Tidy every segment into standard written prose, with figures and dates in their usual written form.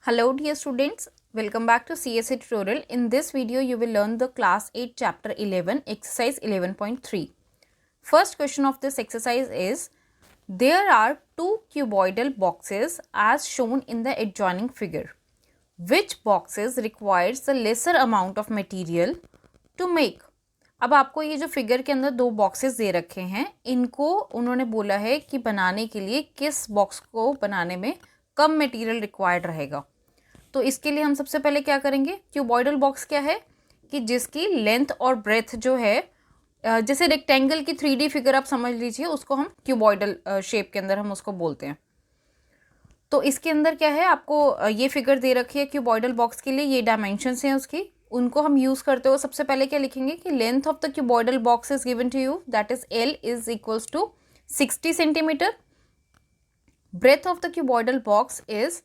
Hello dear students, welcome back to CSA tutorial. In this video you will learn the class 8 chapter 11 exercise 11.3. First question of this exercise is, there are two cuboidal boxes as shown in the adjoining figure. Which boxes requires the lesser amount of material to make? अब आपको ये जो figure के अंदर दो boxes दे रखे हैं, इनको उन्होंने बोला है कि बनाने के लिए किस बॉक्स को बनाने में कम मटेरियल रिक्वायर्ड रहेगा। तो इसके लिए हम सबसे पहले क्या करेंगे, क्यूबॉइडल बॉक्स क्या है कि जिसकी लेंथ और ब्रेथ जो है, जैसे रेक्टेंगल की 3D फिगर आप समझ लीजिए, उसको हम क्यूबॉइडल शेप के अंदर हम उसको बोलते हैं। तो इसके अंदर क्या है, आपको ये फिगर दे रखी है क्यूबॉइडल बॉक्स के लिए, ये डायमेंशंस हैं उसकी, उनको हम यूज़ करते हुए सबसे पहले क्या लिखेंगे कि length of the cuboidal box is given to you, that is L is equals to 60 centimetre. Breadth of the cuboidal box is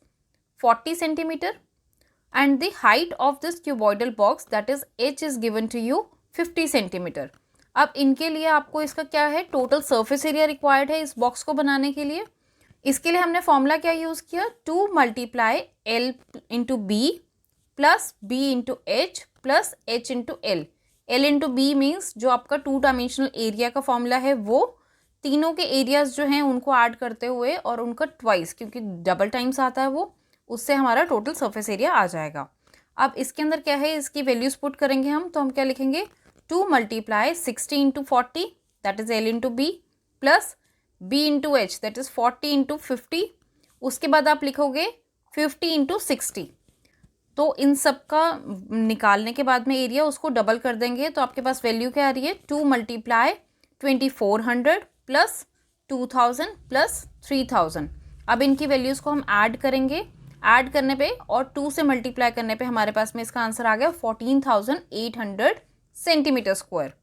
40 centimeter and the height of this cuboidal box that is H is given to you 50 centimeter. अब इनके लिए आपको इसका क्या है, total surface area required है इस box को बनाने के लिए। इसके लिए हमने फॉर्मूला क्या यूज़ किया, 2 multiply L into B plus B into H plus H into L। L into B means जो आपका 2 डायमेंशनल एरिया का फॉर्मूला है, वो तीनों के एरियाज जो हैं उनको ऐड करते हुए और उनका ट्वाइस, क्योंकि डबल टाइम्स आता है वो, उससे हमारा टोटल सरफेस एरिया आ जाएगा। अब इसके अंदर क्या है, इसकी वैल्यूज पुट करेंगे हम, तो हम क्या लिखेंगे, 2 multiply 60 into 40 that is L into B plus B into H that is 40 into 50। उसके बाद आप लिखोगे 50 इंटू 60। तो इन सब का निकालने के बाद में एरिया उसको डबल कर देंगे, तो आपके पास वैल्यू क्या आ रही है, 2 मल्टीप्लाई 2400 प्लस 2000 प्लस 3000। अब इनकी वैल्यूज़ को हम ऐड करेंगे, ऐड करने पे और 2 से मल्टीप्लाई करने पे हमारे पास में इसका आंसर आ गया 14,800 सेंटीमीटर स्क्वायर।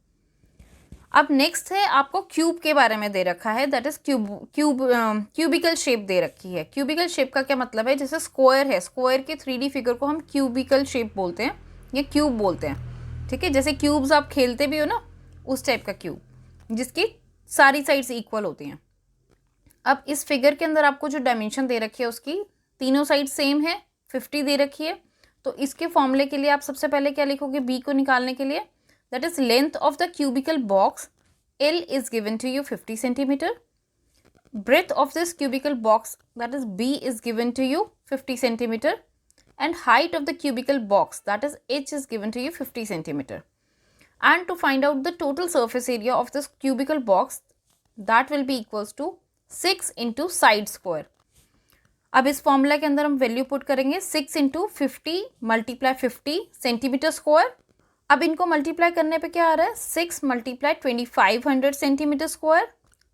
अब नेक्स्ट है, आपको क्यूब के बारे में दे रखा है, दैट इज क्यूबिकल शेप दे रखी है। क्यूबिकल शेप का क्या मतलब है, जैसे स्क्वायर है, स्क्वायर के 3D फिगर को हम क्यूबिकल शेप बोलते हैं या क्यूब बोलते हैं, ठीक है। जैसे क्यूब्स आप खेलते भी हो ना, उस टाइप का क्यूब जिसकी सारी साइड्स इक्वल होती हैं। अब इस फिगर के अंदर आपको जो डायमेंशन दे रखी है उसकी तीनों साइड सेम है, 50 दे रखी है। तो इसके फॉर्मूले के लिए आप सबसे पहले क्या लिखोगे, बी को निकालने के लिए, that is length of the cubical box L is given to you 50 centimetre. Breadth of this cubical box that is B is given to you 50 centimetre and height of the cubical box that is H is given to you 50 centimetre. And to find out the total surface area of this cubical box that will be equals to 6 into side square. अब इस formula के अंदर हम value put करेंगे, 6 into 50 multiply 50 centimetre square. अब इनको multiply करने पे क्या आ रहा है, 6 मल्टीप्लाई 2500 सेंटीमीटर स्क्वायर।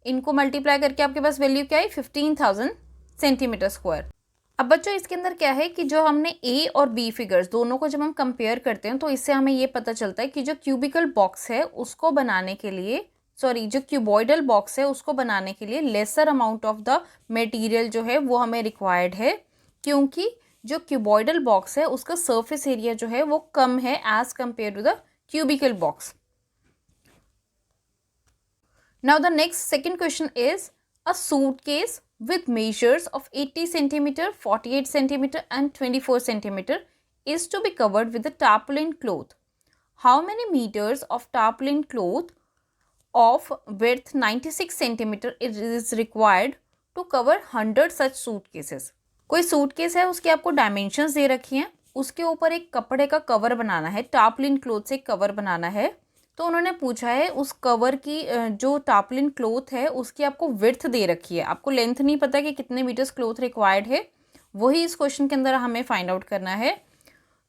इनको मल्टीप्लाई करके आपके पास वैल्यू क्या है, 15,000 सेंटीमीटर स्क्वायर। अब बच्चों इसके अंदर क्या है कि जो हमने ए और बी फिगर्स दोनों को जब हम कंपेयर करते हैं, तो इससे हमें ये पता चलता है कि जो क्यूबिकल बॉक्स है उसको बनाने के लिए, जो क्यूबॉइडल बॉक्स है उसको बनाने के लिए lesser amount of the material जो है वो हमें रिक्वायर्ड है, क्योंकि जो क्यूबॉइडल बॉक्स है उसका सरफेस एरिया जो है वो कम है as compare to the cubical box. Now the next second question is, a suitcase with measures of 80 centimeter, 48 centimeter and 24 centimeter is to be covered with a tarpaulin cloth. How many meters of tarpaulin cloth of width 96 centimeter is required to cover 100 such suitcases? कोई suitcase है, उसकी आपको dimensions दे रखी हैं, उसके ऊपर एक कपड़े का कवर बनाना है, टार्पलिन क्लोथ से कवर बनाना है। तो उन्होंने पूछा है उस कवर की जो टार्पलिन क्लोथ है उसकी आपको विड्थ दे रखी है, आपको लेंथ नहीं पता कि कितने मीटर्स क्लोथ रिक्वायर्ड है, वही इस क्वेश्चन के अंदर हमें फाइंड आउट करना है।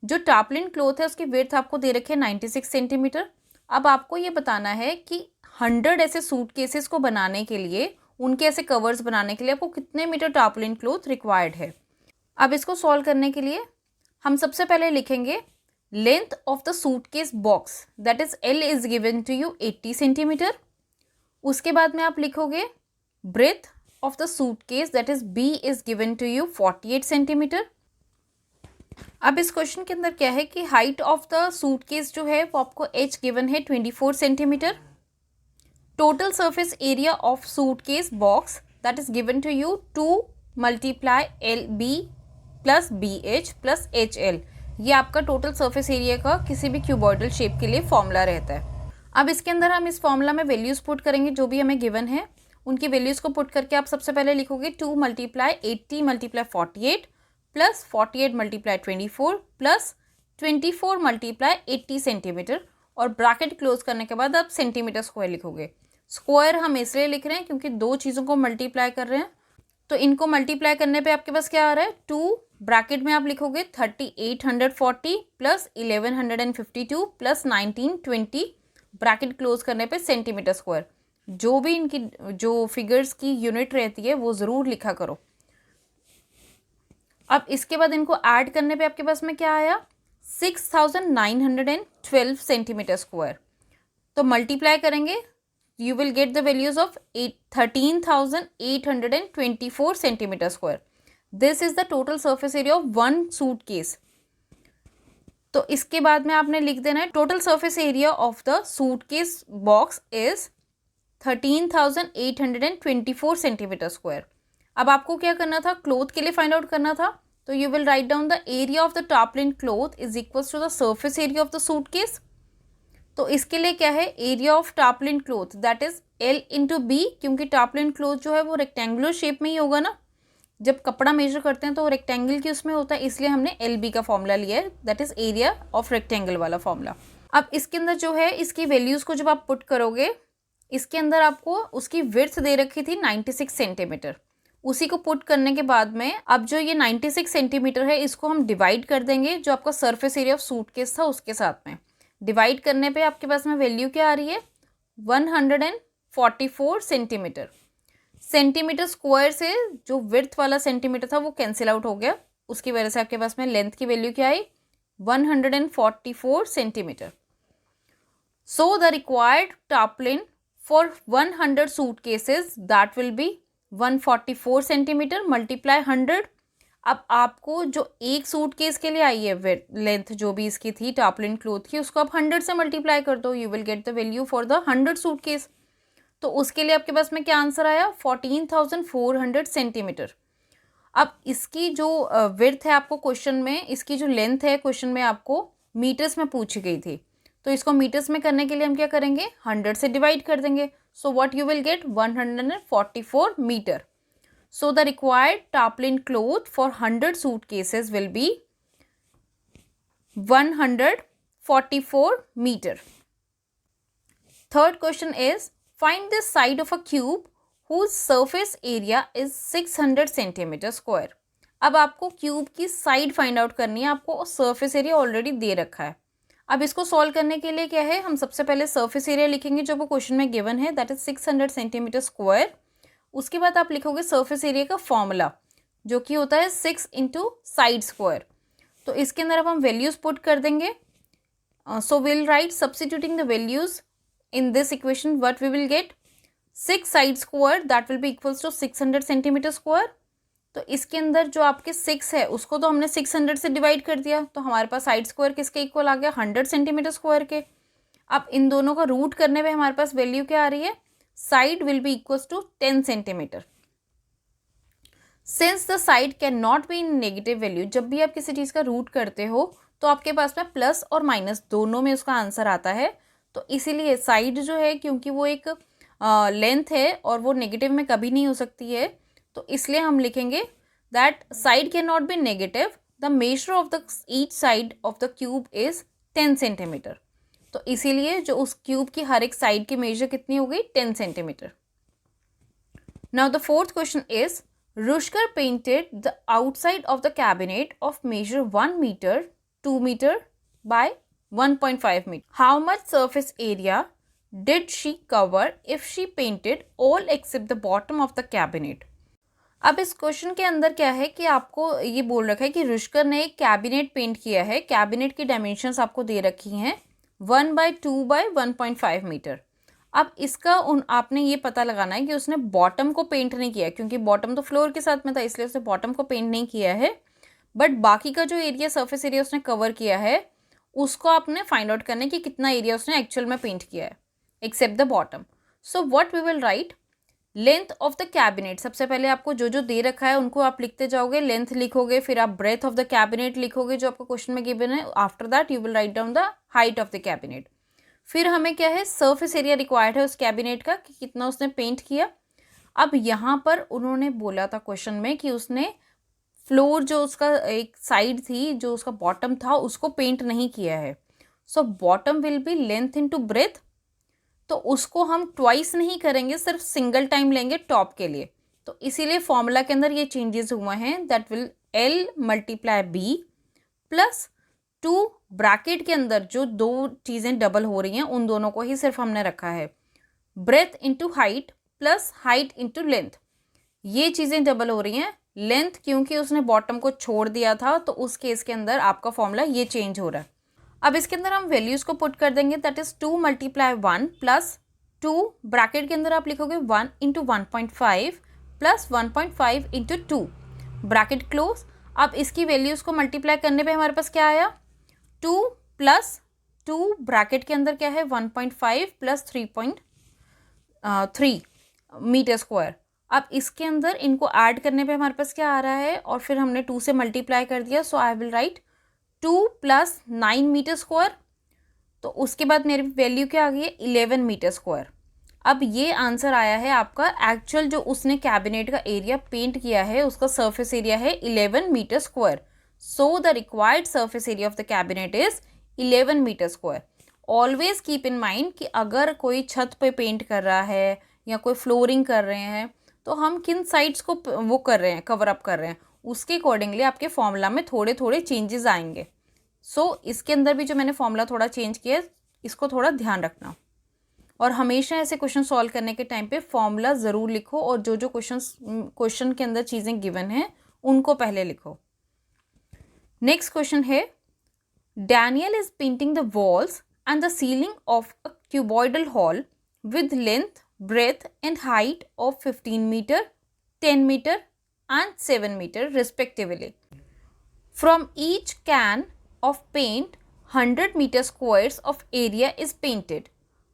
जो टार्पलिन क्लोथ है उसकी विड्थ आपको दे रखी है 96 सेंटीमीटर। अब आपको ये बताना है कि 100 ऐसे सूटकेसेस को बनाने के लिए, उनके ऐसे कवर्स बनाने के लिए आपको कितने मीटर टार्पलिन क्लोथ रिक्वायर्ड है। अब इसको सॉल्व करने के लिए हम सबसे पहले लिखेंगे length of the suitcase box that is L is given to you 80 centimetre. उसके बाद में आप लिखोगे breadth of the suitcase that is B is given to you 48 centimetre. अब इस क्वेश्चन के अंदर क्या है कि हाइट ऑफ द सूटकेस जो है वो आपको H गिवन है 24 centimetre. Total surface area of suitcase box that is given to you 2 multiply LB plus BH plus HL, ये आपका टोटल सरफेस एरिया का किसी भी क्यूबॉइडल शेप के लिए फॉर्मूला रहता है। अब इसके अंदर हम इस फॉर्मूला में वैल्यूज़ पुट करेंगे जो भी हमें गिवन है, उनकी वैल्यूज़ को पुट करके आप सबसे पहले लिखोगे 2 × 80 × 48 प्लस 48 × 24 प्लस 24 × 80 सेंटीमीटर, और ब्रैकेट क्लोज करने के बाद आप सेंटीमीटर स्क्वायर लिखोगे। स्क्वायर हम इसलिए लिख रहे हैं क्योंकि दो चीज़ों को मल्टीप्लाई कर रहे हैं, तो इनको मल्टीप्लाई करने पे आपके पास क्या आ रहा है, 2 ब्रैकेट में आप लिखोगे 3840 प्लस 1152 प्लस 1920, ब्रैकेट क्लोज करने पे सेंटीमीटर स्क्वायर। जो भी इनकी जो फिगर्स की यूनिट रहती है वो ज़रूर लिखा करो। अब इसके बाद इनको ऐड करने पे आपके पास में क्या आया, 6912 सेंटीमीटर स्क्वायर। तो मल्टीप्लाई करेंगे, you will get the values of 13,824 centimeter square. This is the total surface area of one suitcase. तो इसके बाद में आपने लिख देना है total surface area of the suitcase box is 13,824 centimetre square. अब आपको क्या करना था, क्लोथ के लिए फाइंड आउट करना था, तो you will write down the area of the tarpaulin cloth is equals to the surface area of the suitcase. तो इसके लिए क्या है, area of tarpaulin cloth that is L × B, क्योंकि टार्पलिन क्लोथ जो है वो रेक्टेंगुलर शेप में ही होगा ना, जब कपड़ा मेजर करते हैं तो रेक्टेंगल की उसमें होता है, इसलिए हमने LB का फॉर्मूला लिया है, that is area of rectangle वाला फॉर्मूला। अब इसके अंदर जो है इसकी वैल्यूज़ को जब आप पुट करोगे, इसके अंदर आपको उसकी विड्थ दे रखी थी 96 सेंटीमीटर, उसी को पुट करने के बाद में अब जो ये 96 सेंटीमीटर है इसको हम डिवाइड कर देंगे जो आपका सरफेस एरिया ऑफ सूटकेस था उसके साथ में। डिवाइड करने पे आपके पास में वैल्यू क्या आ रही है, 144 सेंटीमीटर। सेंटीमीटर स्क्वायर से जो विड्थ वाला सेंटीमीटर था वो कैंसिल आउट हो गया, उसकी वजह से आपके पास में लेंथ की वैल्यू क्या आई, 144 centimetre. So the required tarpaulin for 100 suitcases that will be 144 centimetre multiply 100। अब आपको जो एक सूटकेस के लिए आई है लेंथ जो भी इसकी थी टार्पलिन क्लोथ की, उसको आप 100 से मल्टीप्लाई कर दो, you will get the value for the 100 suitcase. तो उसके लिए आपके पास में क्या आंसर आया, 14,400 सेंटीमीटर। अब इसकी जो विड्थ है आपको क्वेश्चन में, इसकी जो लेंथ है क्वेश्चन में आपको मीटर्स में पूछी गई थी, तो इसको मीटर्स में करने के लिए हम क्या करेंगे, 100 से डिवाइड कर देंगे। So what you will get, 144 metre. So the required tarpaulin cloth for 100 suitcases will be 144 meter. Third question is, find the side of a cube whose surface area is 600 centimeter square. अब आपको cube की side find out करनी है, आपको surface area already दे रखा है। अब इसको सॉल्व करने के लिए क्या है, हम सबसे पहले सरफेस एरिया लिखेंगे जो वो क्वेश्चन में गिवन है, दैट इज 600 सेंटीमीटर स्क्वायर। उसके बाद आप लिखोगे सरफेस एरिया का फॉर्मूला जो कि होता है 6 × साइड स्क्वायर। तो इसके अंदर अब हम वैल्यूज़ पुट कर देंगे। So will write substituting the values in this equation, what we will get, 6 side square that will be equals to 600 centimetre square. तो इसके अंदर जो आपके 6 है उसको तो हमने 600 से डिवाइड कर दिया, तो हमारे पास साइड स्क्वायर किसके इक्वल आ गया, 100 सेंटीमीटर स्क्वायर के। अब इन दोनों का रूट करने पे हमारे पास वैल्यू क्या आ रही है, side will be equals to 10 centimeter. Since the side cannot be in negative value, जब भी आप किसी चीज़ का रूट करते हो तो आपके पास में प्लस और माइनस दोनों में उसका आंसर आता है, तो इसीलिए साइड जो है क्योंकि वो एक लेंथ है और वो नेगेटिव में कभी नहीं हो सकती है, तो इसलिए हम लिखेंगे that side can not be negative, the measure of the each side of the cube is 10 centimetre. तो इसीलिए जो उस क्यूब की हर एक साइड की मेजर कितनी हो गई, 10 centimetre. Now the fourth question is, Rukhsar painted the outside of the cabinet of measure 1 metre 2 metre by 1.5 metre. How much surface area did she cover if she painted all except the bottom of the cabinet. अब इस question के अंदर क्या है कि आपको ये बोल रखा है कि रुशकर ने एक कैबिनेट पेंट किया है, कैबिनेट की डायमेंशंस आपको दे रखी हैं 1/2/1.5 मीटर। अब इसका आपने ये पता लगाना है कि उसने बॉटम को पेंट नहीं किया, क्योंकि बॉटम तो फ्लोर के साथ में था इसलिए उसने बॉटम को पेंट नहीं किया है, बट बाकी का जो एरिया सरफेस एरिया उसने कवर किया है उसको आपने फाइंड आउट करना है कि कितना एरिया उसने एक्चुअल में पेंट किया है except the bottom. So what we will write, length of the cabinet, सबसे पहले आपको जो जो दे रखा है उनको आप लिखते जाओगे, लेंथ लिखोगे, फिर आप ब्रेथ ऑफ द कैबिनेट लिखोगे जो आपको क्वेश्चन में गिवन है, after that you will write down the height of the cabinet. फिर हमें क्या है, सरफेस एरिया रिक्वायर्ड है उस कैबिनेट का कि कितना उसने पेंट किया। अब यहाँ पर उन्होंने बोला था क्वेश्चन में कि उसने फ्लोर जो उसका एक साइड थी, जो उसका बॉटम था, उसको पेंट नहीं किया है। So bottom will be length into breadth, तो उसको हम ट्वाइस नहीं करेंगे, सिर्फ सिंगल टाइम लेंगे टॉप के लिए। तो इसीलिए फॉर्मूला के अंदर ये चेंजेस हुए हैं, that will L multiply B plus 2 bracket के अंदर जो दो चीज़ें डबल हो रही हैं उन दोनों को ही सिर्फ हमने रखा है, breath into height plus height into length. ये चीज़ें डबल हो रही हैं, लेंथ क्योंकि उसने बॉटम को छोड़ दिया था तो उस केस के अंदर आपका फॉर्मूला ये चेंज हो रहा है। अब इसके अंदर हम वैल्यूज़ को पुट कर देंगे, that is 2 multiply 1 plus 2 bracket के अंदर आप लिखोगे 1 into 1.5 plus 1.5 into 2 bracket close. अब इसकी वैल्यूज़ को मल्टीप्लाई करने पे हमारे पास क्या आया, 2 प्लस 2 ब्रैकेट के अंदर क्या है 1.5 प्लस 3.3 मीटर स्क्वायर। अब इसके अंदर इनको ऐड करने पे हमारे पास क्या आ रहा है, और फिर हमने 2 से मल्टीप्लाई कर दिया, so I will write 2 plus 9 metre square. तो उसके बाद मेरी वैल्यू क्या आ गई है, 11 मीटर स्क्वायर। अब ये आंसर आया है आपका, एक्चुअल जो उसने कैबिनेट का एरिया पेंट किया है उसका सरफेस एरिया है 11 metre square. So the required surface area of the cabinet is 11 metre square. Always keep in mind कि अगर कोई छत पे पेंट कर रहा है या कोई फ्लोरिंग कर रहे हैं तो हम किन साइड्स को वो कर रहे हैं, कवर अप कर रहे हैं, उसके अकॉर्डिंगली आपके फॉर्मूला में थोड़े थोड़े चेंजेस आएंगे। सो इसके अंदर भी जो मैंने फॉर्मूला थोड़ा चेंज किया है, इसको थोड़ा ध्यान रखना। और हमेशा ऐसे क्वेश्चन सॉल्व करने के टाइम पे फॉर्मूला ज़रूर लिखो, और जो जो क्वेश्चन के अंदर चीज़ें गिवन हैं उनको पहले लिखो। नेक्स्ट क्वेश्चन है, Daniel is painting the walls and the ceiling of a cuboidal hall with length, breadth and height of 15 meter, 10 meter and 7 meter respectively. From each can of paint 100 meter squares of area is painted.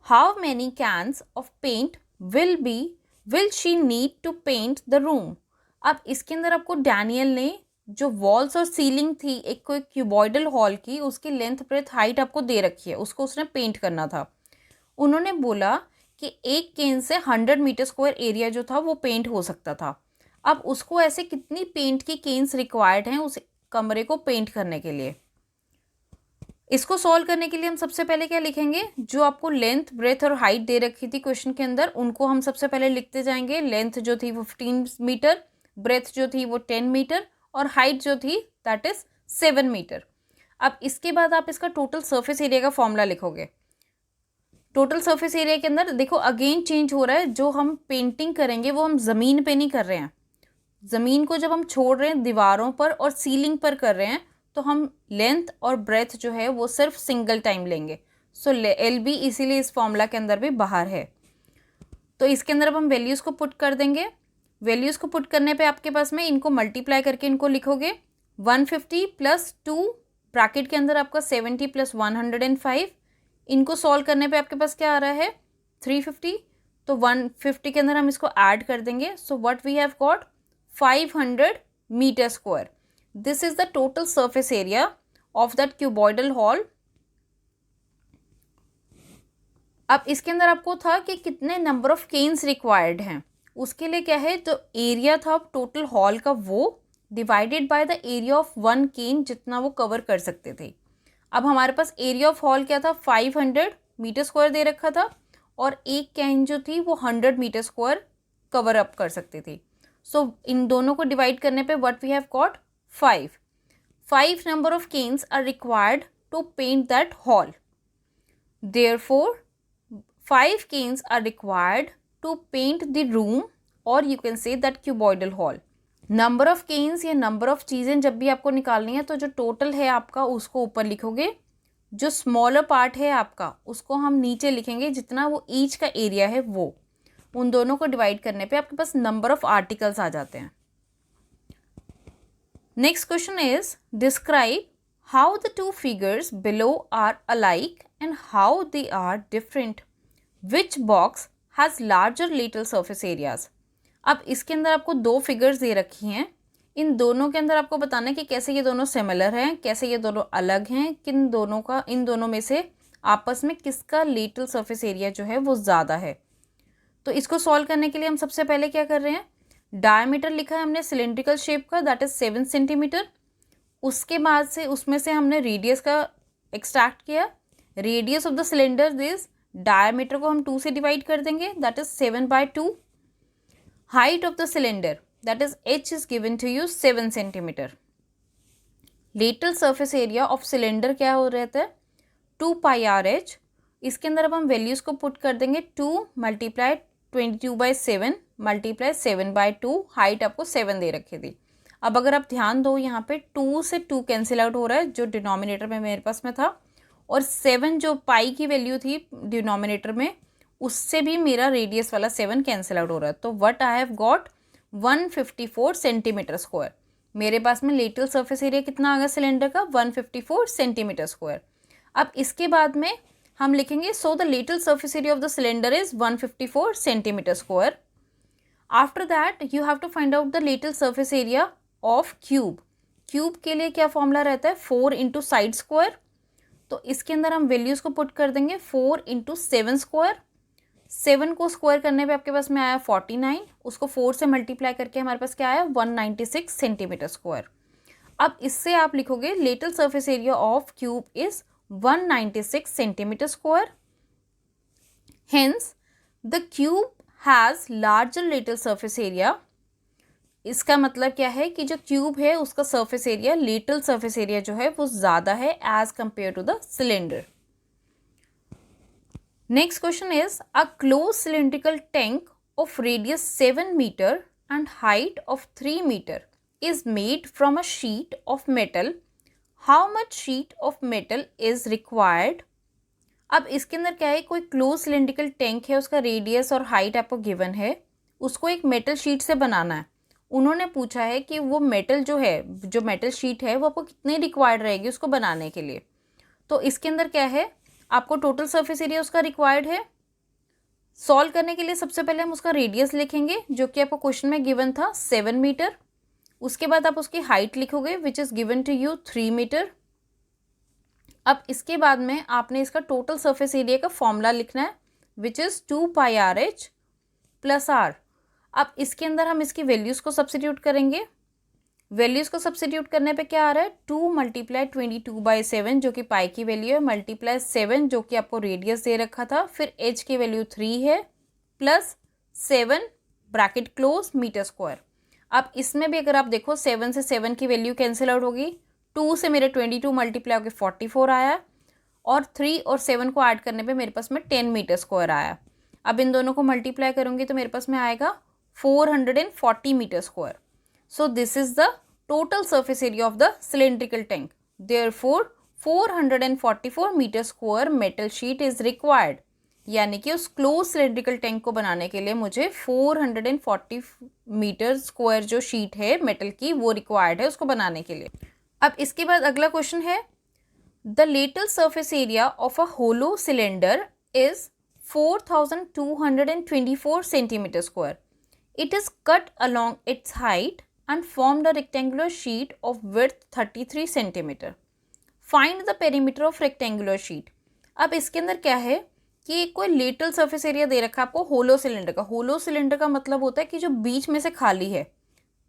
How many cans of paint will she need to paint the room? अब इसके अंदर आपको Daniel ने जो walls और ceiling थी एक कोई क्यूबॉइडल हॉल की, उसकी लेंथ ब्रेथ हाइट आपको दे रखी है, उसको उसने पेंट करना था। उन्होंने बोला कि एक केन से 100 मीटर स्क्वायर एरिया जो था वो पेंट हो सकता था। अब उसको ऐसे कितनी पेंट की केन्स रिक्वायर्ड हैं उस कमरे को पेंट करने के लिए। इसको सॉल्व करने के लिए हम सबसे पहले क्या लिखेंगे, जो आपको लेंथ, ब्रेथ और हाइट दे रखी थी क्वेश्चन के अंदर, उनको हम सबसे पहले लिखते जाएंगे। लेंथ जो थी वो 15 मीटर, ब्रेथ जो थी वो 10 मीटर और हाइट जो थी दैट इज 7 मीटर। अब इसके बाद आप इसका टोटल सरफेस एरिया का फॉर्मूला लिखोगे। टोटल सरफेस एरिया के अंदर देखो अगेन चेंज हो रहा है, जो हम पेंटिंग करेंगे वो हम ज़मीन पे नहीं कर रहे हैं। ज़मीन को जब हम छोड़ रहे हैं दीवारों पर और सीलिंग पर कर रहे हैं तो हम लेंथ और ब्रेथ जो है वो सिर्फ सिंगल टाइम लेंगे। सो LB इसीलिए इस फॉर्मूला के अंदर भी बाहर है। तो इसके अंदर अब हम वैल्यूज़ को पुट कर देंगे। वैल्यूज़ को पुट करने पे आपके पास में इनको मल्टीप्लाई करके इनको लिखोगे 150 प्लस 2 ब्रैकेट के अंदर आपका 70 प्लस 105। इनको सॉल्व करने पे आपके पास क्या आ रहा है 350। तो 150 के अंदर हम इसको ऐड कर देंगे। So what we have got 500 metre square. This is the total surface area of that cuboidal hall. अब इसके अंदर आपको था कि कितने नंबर ऑफ केन्स रिक्वायर्ड हैं, उसके लिए क्या है, तो एरिया था टोटल हॉल का वो divided by the area of 1 केन, जितना वो कवर कर सकते थे। अब हमारे पास एरिया ऑफ हॉल क्या था 500 मीटर स्क्वायर दे रखा था, और एक कैन जो थी वो 100 मीटर स्क्वायर कवर अप कर सकती थी। सो इन दोनों को डिवाइड करने पे what we have got 5 number of cans are required to paint that hall. Therefore 5 cans are required to paint the room, और you can say that cuboidal hall. Number of cans या number of चीज़ें जब भी आपको निकालनी है तो जो टोटल है आपका उसको ऊपर लिखोगे, जो स्मॉलर पार्ट है आपका उसको हम नीचे लिखेंगे, जितना वो ईच का एरिया है वो। उन दोनों को डिवाइड करने पे आपके पास नंबर ऑफ आर्टिकल्स आ जाते हैं। Next question is describe how the 2 figures below are alike and how they are different. Which box has larger lateral surface areas. अब इसके अंदर आपको दो फिगर्स दे रखी हैं, इन दोनों के अंदर आपको बताना है कि कैसे ये दोनों सिमिलर हैं, कैसे ये दोनों अलग हैं, इन दोनों में से आपस में किसका लेटरल सरफेस एरिया जो है वो ज़्यादा है। तो इसको सॉल्व करने के लिए हम सबसे पहले क्या कर रहे हैं, डायमीटर लिखा है हमने सिलेंड्रिकल शेप का, दैट इज 7 सेंटीमीटर। उसके बाद से उसमें से हमने रेडियस का एक्सट्रैक्ट किया। Radius of the cylinder this, diameter को हम 2 से डिवाइड कर देंगे, that is 7/2। Height of the cylinder that is h is given to you 7 centimetre. Lateral surface area of cylinder क्या हो रहता है, 2 पाई आर एच। इसके अंदर अब हम वैल्यूज़ को पुट कर देंगे, 2 मल्टीप्लाई 22/7 मल्टीप्लाई 7/2। हाइट आपको 7 दे रखी थी। अब अगर आप ध्यान दो यहाँ पे 2 से 2 कैंसिल आउट हो रहा है जो डिनोमिनेटर में मेरे पास में था, और 7 जो पाई की वैल्यू थी डिनोमिनेटर में, उससे भी मेरा रेडियस वाला 7 कैंसिल आउट हो रहा है। तो what I have got 154 centimetre square. मेरे पास में लेटरल सरफेस एरिया कितना आ गया सिलेंडर का, 154 सेंटीमीटर स्क्वायर। अब इसके बाद में हम लिखेंगे so the lateral surface area of the cylinder is 154 centimetre square. After that you have to find out the lateral surface area of cube. Cube के लिए क्या फॉर्मूला रहता है, 4 इंटू साइड स्क्वायर। तो इसके अंदर हम वैल्यूज़ को पुट कर देंगे, 4 इंटू 7 स्क्वायर। 7 को स्क्वायर करने पे आपके पास में आया 49, उसको 4 से मल्टीप्लाई करके हमारे पास क्या आया 196 सेंटीमीटर स्क्वायर। अब इससे आप लिखोगे lateral surface area of cube is 196 centimetre square. Hence the cube has larger lateral surface area. इसका मतलब क्या है कि जो क्यूब है उसका surface area, lateral surface area जो है वो ज़्यादा है as compare to the cylinder. Next question is, a closed cylindrical tank of radius 7 meter and height of 3 meter is made from a sheet of metal. How much sheet of metal is required? अब इसके अंदर क्या है, कोई close cylindrical tank है, उसका radius और height आपको गिवन है, उसको एक मेटल शीट से बनाना है। उन्होंने पूछा है कि वो मेटल जो है, जो मेटल शीट है वो आपको कितनी रिक्वायर्ड रहेगी उसको बनाने के लिए। तो इसके अंदर क्या है, आपको टोटल सरफेस एरिया उसका रिक्वायर्ड है। सॉल्व करने के लिए सबसे पहले हम उसका रेडियस लिखेंगे जो कि आपको क्वेश्चन में गिवन था 7 मीटर। उसके बाद आप उसकी हाइट लिखोगे which is given to you 3 metre. अब इसके बाद में आपने इसका टोटल सरफेस एरिया का फॉर्मूला लिखना है which is 2 pi r h plus r. अब इसके अंदर हम इसकी वैल्यूज़ को सब्स्टिट्यूट करेंगे। वैल्यूज़ को सब्स्टिट्यूट करने पे क्या आ रहा है, 2 मल्टीप्लाई 22/7 जो कि पाई की वैल्यू है, मल्टीप्लाई 7 जो कि आपको रेडियस दे रखा था, फिर एच की वैल्यू 3 है, plus 7 bracket close metre square. अब इसमें भी अगर आप देखो 7 से 7 की वैल्यू कैंसिल आउट होगी, 2 से मेरे 22 मल्टीप्लाई होकर 44 आया, और 3 और 7 को ऐड करने पे मेरे पास में 10 मीटर स्क्वायर आया। अब इन दोनों को मल्टीप्लाई करूँगी तो मेरे पास में आएगा 440 metre square. So this is the total surface area of the cylindrical tank. Therefore 444 meter square metal sheet is required. यानी कि उस क्लोज सिलेंड्रिकल टैंक को बनाने के लिए मुझे 440 मीटर स्क्वायर जो शीट है मेटल की वो रिक्वायर्ड है उसको बनाने के लिए। अब इसके बाद अगला क्वेश्चन है, the lateral surface area of a hollow cylinder is 4224 centimetre square. It is cut along its height and formed a rectangular sheet of width 33 centimeter. Find the perimeter of rectangular sheet. अब इसके अंदर क्या है कि कोई lateral surface area दे रखा है आपको होलो सिलेंडर का। होलो सिलेंडर का मतलब होता है कि जो बीच में से खाली है,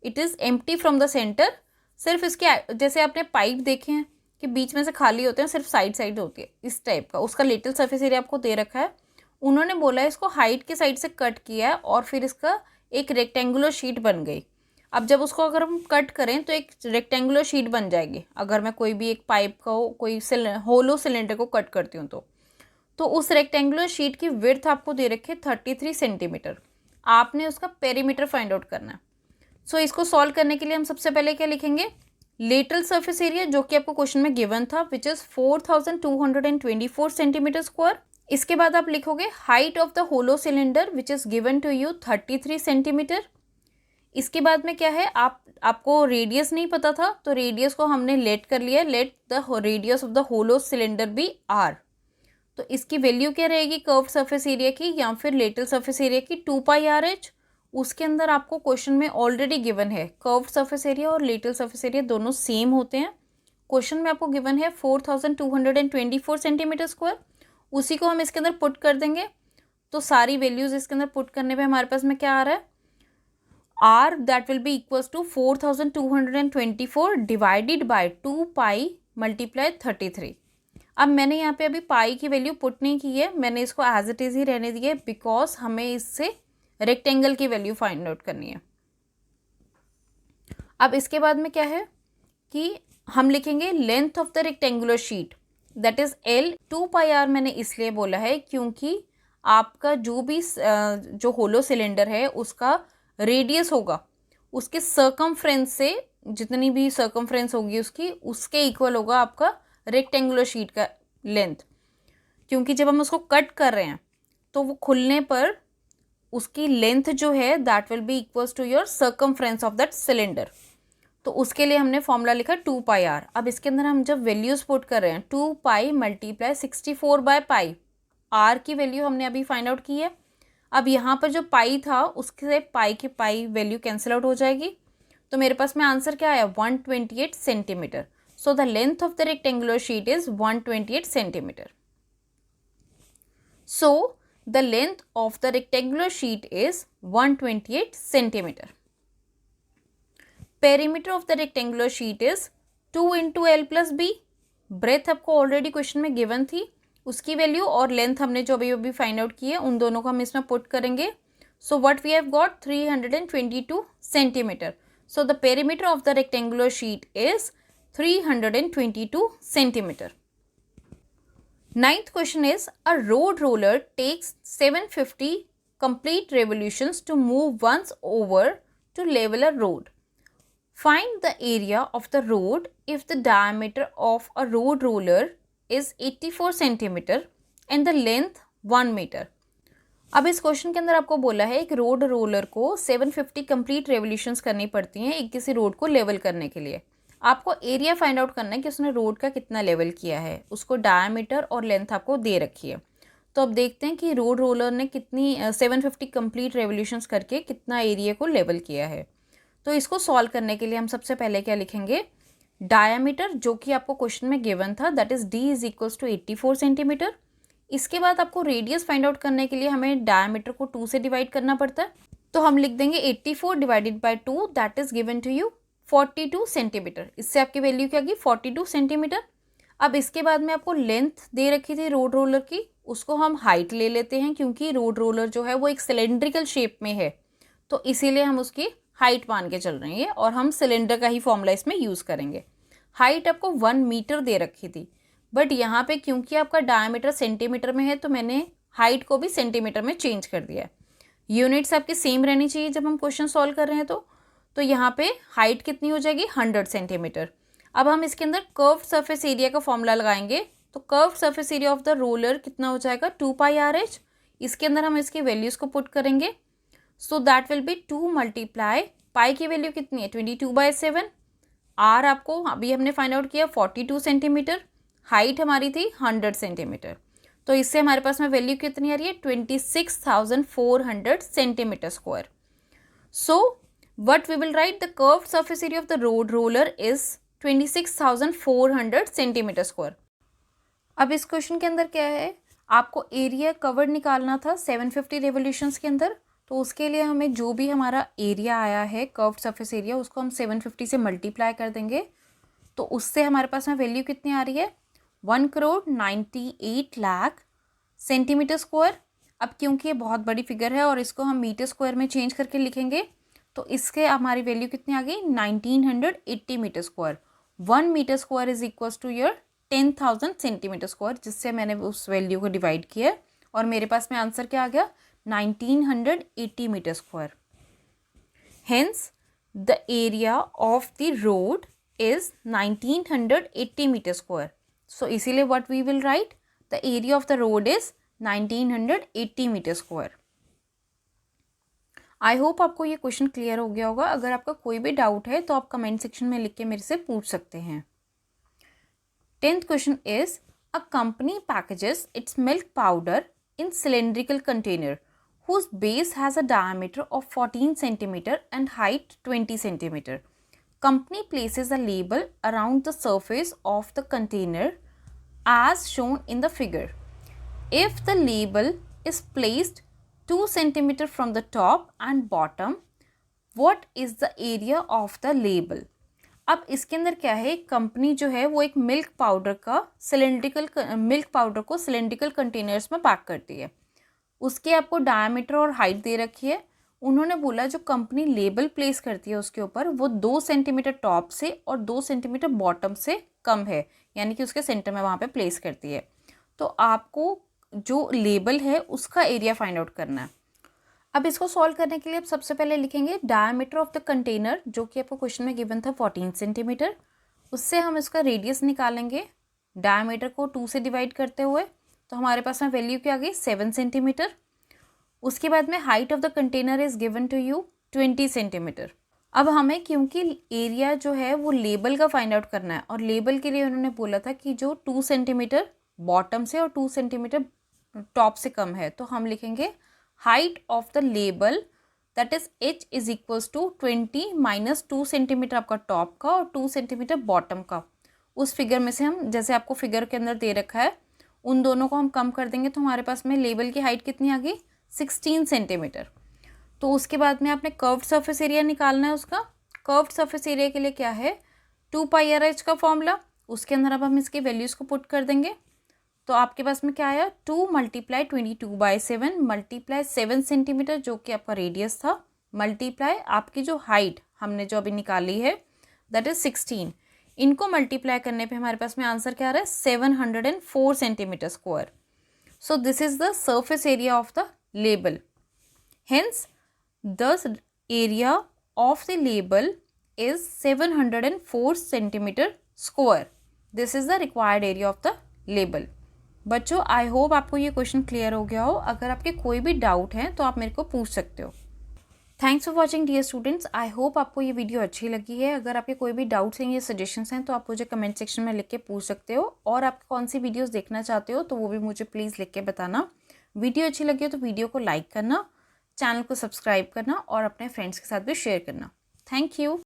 it is empty from the centre. सिर्फ इसके जैसे आपने पाइप देखे हैं कि बीच में से खाली होते हैं, सिर्फ साइड साइड होती है, इस टाइप का उसका लेटरल सरफेस एरिया आपको दे रखा है। उन्होंने बोला है इसको हाइट के साइड से कट किया है और फिर इसका एक रेक्टेंगुलर शीट बन गई। अब जब उसको अगर हम कट करें तो एक रेक्टेंगुलर शीट बन जाएगी। अगर मैं कोई भी एक पाइप को, कोई होलो सिलेंडर को कट करती हूँ तो उस रेक्टेंगुलर शीट की विड्थ आपको दे रखी है 33 सेंटीमीटर। आपने उसका पेरीमीटर फाइंड आउट करना है। सो इसको सॉल्व करने के लिए हम सबसे पहले क्या लिखेंगे, लेटरल सरफेस एरिया जो कि आपको क्वेश्चन में गिवन था विच इज़ 4224 सेंटीमीटर स्क्वायर। इसके बाद आप लिखोगे height of the hollow cylinder which is given to you 33 centimetre. इसके बाद में क्या है, आपको रेडियस नहीं पता था तो रेडियस को हमने लेट कर लिया, let the radius of the hollow cylinder be r. तो इसकी वैल्यू क्या रहेगी कर्व सरफेस एरिया की या फिर लेटरल सरफेस एरिया की 2πRh। उसके अंदर आपको क्वेश्चन में ऑलरेडी गिवन है कर्व सरफेस एरिया और लेटरल सरफेस एरिया दोनों सेम होते हैं। क्वेश्चन में आपको गिवन है 4224 सेंटीमीटर स्क्वायर, उसी को हम इसके अंदर पुट कर देंगे। तो सारी वैल्यूज इसके अंदर पुट करने पे हमारे पास में क्या आ रहा है, R that will be equals to 4224 divided by 2π multiply 33। अब मैंने यहाँ पे अभी पाई की वैल्यू पुट नहीं की है, मैंने इसको एज इट इज ही रहने दिया है बिकॉज हमें इससे रेक्टेंगल की वैल्यू फाइंड आउट करनी है। अब इसके बाद में क्या है कि हम लिखेंगे length of the rectangular sheet that is L। 2πr मैंने इसलिए बोला है क्योंकि आपका जो भी जो होलो सिलेंडर है उसका रेडियस होगा उसके सर्कमफ्रेंस से, जितनी भी सर्कमफ्रेंस होगी उसकी, उसके इक्वल होगा आपका रेक्टेंगुलर शीट का लेंथ। क्योंकि जब हम उसको कट कर रहे हैं तो वो खुलने पर उसकी लेंथ जो है that will be equals to your circumference of that cylinder. तो उसके लिए हमने फॉर्मूला लिखा 2πr। अब इसके अंदर हम जब वैल्यूज पुट कर रहे हैं 2π मल्टीप्लाई 64/π, r की वैल्यू हमने अभी फाइंड आउट की है। अब यहाँ पर जो पाई था उसके पाई की पाई वैल्यू कैंसिल आउट हो जाएगी, तो मेरे पास में आंसर क्या आया 128 centimetre. So the length of the rectangular sheet is 128 centimetre. So the length of the rectangular sheet is 128 centimetre. Perimeter of the rectangular sheet is 2 into L plus B। Breadth आपको already question में given थी, उसकी value और length हमने जो अभी अभी find out की है उन दोनों को हम इसमें पुट करेंगे। So what we have got 322 centimetre. So the perimeter of the rectangular sheet is 322 centimetre. Ninth question is a road roller takes 750 complete revolutions to move once over to level a road. Find the area of the road if the diameter of a road roller is 84 centimetre and the length 1 metre. अब इस question के अंदर आपको बोला है एक road roller को 750 complete revolutions करनी पड़ती हैं एक किसी रोड को लेवल करने के लिए। आपको एरिया फाइंड आउट करना है कि उसने रोड का कितना लेवल किया है, उसको डायमीटर और लेंथ आपको दे रखी है। तो अब देखते हैं कि रोड रोलर ने कितनी 750 कंप्लीट रेवोल्यूशंस करके कितना एरिया को लेवल किया है। तो इसको सॉल्व करने के लिए हम सबसे पहले क्या लिखेंगे, डायमीटर जो कि आपको क्वेश्चन में गिवन था that is d is equals to 84 centimetre. इसके बाद आपको रेडियस फाइंड आउट करने के लिए हमें डायमीटर को 2 से डिवाइड करना पड़ता है, तो हम लिख देंगे 84 divided by 2 that is given to you 42 centimetre. इससे आपकी वैल्यू क्या गई 42 सेंटीमीटर। अब इसके बाद में आपको लेंथ दे रखी थी रोड रोलर की, उसको हम हाइट ले लेते हैं क्योंकि रोड रोलर जो है वो एक सिलेंड्रिकल शेप में है, तो इसीलिए हम उसकी हाइट मान के चल रहे हैं और हम सिलेंडर का ही फॉर्मूला इसमें यूज़ करेंगे। हाइट आपको 1 मीटर दे रखी थी, बट यहाँ पे क्योंकि आपका डायमीटर सेंटीमीटर में है तो मैंने हाइट को भी सेंटीमीटर में चेंज कर दिया है। यूनिट्स आपकी सेम रहनी चाहिए जब हम क्वेश्चन सॉल्व कर रहे हैं तो यहाँ पे हाइट कितनी हो जाएगी 100 सेंटीमीटर। अब हम इसके अंदर कर्व सरफेस एरिया का फॉर्मूला लगाएंगे, तो curve surface area of the roller कितना हो जाएगा 2πRh। इसके अंदर हम इसकी वैल्यूज़ को पुट करेंगे, so that will B 2 multiply pi की वैल्यू कितनी है 22/7। आर आपको अभी हमने फाइंड आउट किया 42 सेंटीमीटर, हाइट हमारी थी 100 सेंटीमीटर, तो इससे हमारे पास में वैल्यू कितनी आ रही है 26,400 centimetre square. So what we will write the curved surface area of the road roller is 26,400 centimetre square. अब इस क्वेश्चन के अंदर क्या है, आपको एरिया कवर्ड निकालना था 750 रेवोल्यूशंस के अंदर, तो उसके लिए हमें जो भी हमारा एरिया आया है कर्व्ड सरफेस एरिया उसको हम 750 से मल्टीप्लाई कर देंगे, तो उससे हमारे पास में वैल्यू कितनी आ रही है 1,98 लाख सेंटीमीटर स्क्वायर। अब क्योंकि ये बहुत बड़ी फिगर है और इसको हम मीटर स्क्वायर में चेंज करके लिखेंगे, तो इसके हमारी वैल्यू कितनी आ गई 1980 metre square. 1 metre square is equals to your 10,000 centimetre square, जिससे मैंने उस वैल्यू को डिवाइड किया और मेरे पास में आंसर क्या आ गया 1980 metre square. Hence the area of the road is 1980 metre square. So इसीलिए what we will write the area of the road is 1980 metre square. I hope आपको ये क्वेश्चन क्लियर हो गया होगा। अगर आपका कोई भी डाउट है तो आप कमेंट सेक्शन में लिख के मेरे से पूछ सकते हैं। 10th question is A company packages its milk powder in cylindrical container whose base has a diameter of 14 cm and height 20 cm. Company places a label around the surface of the container as shown in the figure. If the label is placed 2 cm from the top and bottom, what is the area of the label? अब इसके अंदर क्या है, company जो है वो एक milk powder को सिलेंड्रिकल कंटेनर्स में पैक करती है. उसके आपको डायमीटर और हाइट दे रखी है. उन्होंने बोला जो कंपनी लेबल प्लेस करती है उसके ऊपर वो 2 सेंटीमीटर टॉप से और 2 सेंटीमीटर बॉटम से कम है, यानी कि उसके सेंटर में वहाँ पे प्लेस करती है. तो आपको जो लेबल है उसका एरिया फाइंड आउट करना है. अब इसको सॉल्व करने के लिए आप सबसे पहले लिखेंगे डायमीटर ऑफ द कंटेनर, जो कि आपको क्वेश्चन में गिवन था 14 सेंटीमीटर. उससे हम इसका रेडियस निकालेंगे डायमीटर को 2 से डिवाइड करते हुए. तो हमारे पास में वैल्यू क्या आ गई 7 सेंटीमीटर. उसके बाद में height of the container is given to you 20 centimetre. अब हमें क्योंकि एरिया जो है वो लेबल का फाइंड आउट करना है और लेबल के लिए उन्होंने बोला था कि जो 2 सेंटीमीटर बॉटम से और 2 सेंटीमीटर टॉप से कम है, तो हम लिखेंगे height of the label that is h is equals to 20 minus 2 centimetre आपका टॉप का और 2 सेंटीमीटर बॉटम का. उस फिगर में से हम, जैसे आपको फिगर के अंदर दे रखा है, उन दोनों को हम कम कर देंगे तो हमारे पास में लेबल की हाइट कितनी आ गई 16 सेंटीमीटर. तो उसके बाद में आपने कर्व्ड सरफेस एरिया निकालना है. उसका कर्व्ड सरफेस एरिया के लिए क्या है 2πr/h का फॉर्मूला. उसके अंदर अब हम इसकी वैल्यूज़ को पुट कर देंगे. तो आपके पास में क्या आया 2 मल्टीप्लाई 22/7 मल्टीप्लाई 7 सेंटीमीटर जो कि आपका रेडियस था, मल्टीप्लाई आपकी जो हाइट हमने जो अभी निकाली है दैट इज 16. इनको मल्टीप्लाई करने पे हमारे पास में आंसर क्या आ रहा है 704 centimetre square. So this is the surface area of the label. Hence the area of the label is 704 centimetre square. This is the required area of the label. बच्चों आई hope आपको ये क्वेश्चन क्लियर हो गया हो. अगर आपके कोई भी डाउट हैं तो आप मेरे को पूछ सकते हो. Thanks for watching dear students. I hope आपको ये वीडियो अच्छी लगी है. अगर आपके कोई भी डाउट्स हैं या सजेशंस हैं तो आप मुझे कमेंट सेक्शन में लिख के पूछ सकते हो. और आप कौन सी वीडियोस देखना चाहते हो तो वो भी मुझे प्लीज़ लिख के बताना. वीडियो अच्छी लगी हो तो वीडियो को लाइक करना, चैनल को सब्सक्राइब करना और अपने फ्रेंड्स के साथ भी शेयर करना. Thank you.